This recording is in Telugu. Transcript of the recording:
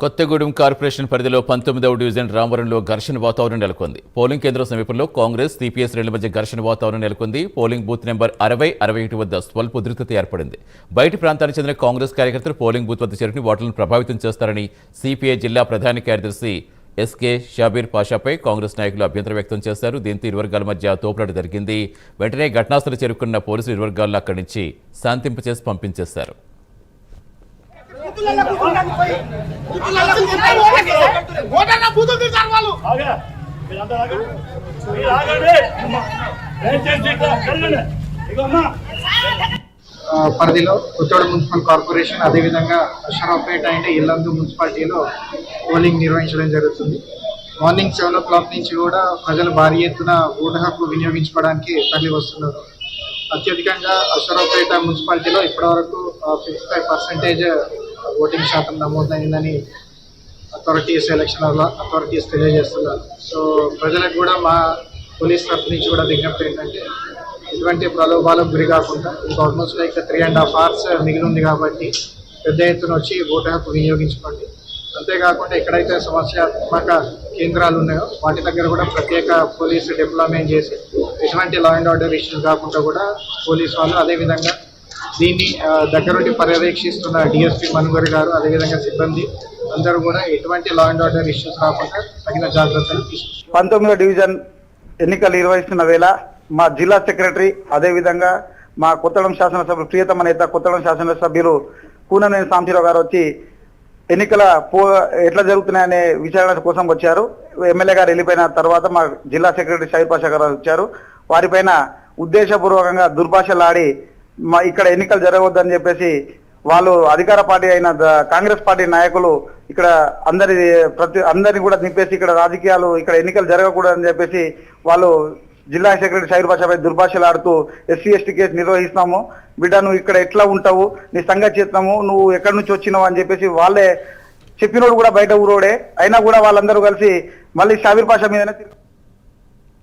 కొత్తగూడెం కార్పొరేషన్ పరిధిలో 19వ డివిజన్ రామవరంలో ఘర్షణ వాతావరణం నెలకొంది. పోలింగ్ కేంద్రం సమీపంలో కాంగ్రెస్, సిపిఎస్ శ్రేణుల మధ్య ఘర్షణ వాతావరణం నెలకొంది. పోలింగ్ బూత్ నెంబర్ 60, 61 వద్ద స్వల్ప ఉద్రిక్తత ఏర్పడింది. బయటి ప్రాంతానికి చెందిన కాంగ్రెస్ కార్యకర్తలు పోలింగ్ బూత్ వద్ద చేరుకుని ఓటర్లను ప్రభావితం చేస్తారని సిపిఐ జిల్లా ప్రధాన కార్యదర్శి ఎస్కే షాబీర్ పాషాపై కాంగ్రెస్ నాయకులు అభ్యంతరం వ్యక్తం చేశారు. దీంతో ఇరు వర్గాల మధ్య తోపులాట జరిగింది. వెంటనే ఘటనాస్థలం చేరుకున్న పోలీసులు ఇరు వర్గాలను అక్కడి నుంచి శాంతింపచేసి పంపించేశారు. పరిధిలో కొత్తగూడెం మున్సిపల్ కార్పొరేషన్ అదేవిధంగా అషరావుపేట అండ్ ఇల్లందు మున్సిపాలిటీలో పోలింగ్ నిర్వహించడం జరుగుతుంది. మార్నింగ్ 7 o'clock నుంచి కూడా ప్రజలు భారీ ఎత్తున ఓటు హక్కు వినియోగించుకోవడానికి తరలి వస్తున్నారు. అత్యధికంగా అషరావుపేట మున్సిపాలిటీలో ఇప్పటివరకు 55% ఓటింగ్ శాతం నమోదైందని ఎలక్షన్ అథారిటీస్ తెలియజేస్తున్నారు. సో ప్రజలకు కూడా మా పోలీస్ తరఫు నుంచి కూడా విజ్ఞప్తి ఏంటంటే ఎటువంటి ప్రలోభాలకు గురి కాకుండా ఇంకా ఆల్మోస్ట్ లైక్ 3.5 hours మిగిలి ఉంది కాబట్టి పెద్ద ఎత్తున వచ్చి ఓటు హక్కు వినియోగించుకోండి. అంతేకాకుండా ఎక్కడైతే సమస్యాత్మక కేంద్రాలు ఉన్నాయో వాటి దగ్గర కూడా ప్రత్యేక పోలీసు డిప్లాయ్మెంట్ చేసి ఎటువంటి లా అండ్ ఆర్డర్ ఇష్యూస్ కాకుండా కూడా పోలీసు వాళ్ళు అదేవిధంగా దీన్ని దగ్గరుండి పర్యవేక్షిస్తున్న డిఎస్పీ మనుగరి గారు అదేవిధంగా సిబ్బంది అందరూ కూడా ఎటువంటి లా అండ్ ఆర్డర్ ఇష్యూస్ రాకుండా తగిన జాగ్రత్తలు తీసుకుంటారు. 19వ డివిజన్ ఎన్నికలు నిర్వహిస్తున్న వేళ మా జిల్లా సెక్రటరీ అదేవిధంగా మా కొత్తగూడెం శాసనసభ్యులు ప్రియతమ నేత కొత్తగూడెం శాసనసభ్యులు కూననేని సాంబశివరావు గారు వచ్చి ఎన్నికల ఎట్లా జరుగుతున్నాయనే విచారణ కోసం వచ్చారు. ఎమ్మెల్యే గారు వెళ్ళిపోయిన తర్వాత మా జిల్లా సెక్రటరీ షాబీర్ పాషా గారు వచ్చారు. వారిపైన ఉద్దేశపూర్వకంగా దుర్భాషలాడి మా ఇక్కడ ఎన్నికలు జరగవద్దని చెప్పేసి వాళ్ళు అధికార పార్టీ అయిన కాంగ్రెస్ పార్టీ నాయకులు ఇక్కడ అందరిని కూడా నింపేసి ఇక్కడ రాజకీయాలు ఇక్కడ ఎన్నికలు జరగకూడదని చెప్పేసి వాళ్ళు జిల్లా సెక్రటరీ షాబీర్ పాషాపై దుర్భాషలాడుతూ ఎస్సీ ఎస్టీ కేసు నిర్వహిస్తాము, బిడ్డ నువ్వు ఇక్కడ ఎట్లా ఉంటావు, నీ సంగతి చేస్తాము, నువ్వు ఎక్కడి నుంచి వచ్చినావు అని చెప్పేసి వాళ్ళే చెప్పినోడు కూడా బయట ఊరోడే అయినా కూడా వాళ్ళందరూ కలిసి మళ్ళీ షాబీర్ పాషా మీదనే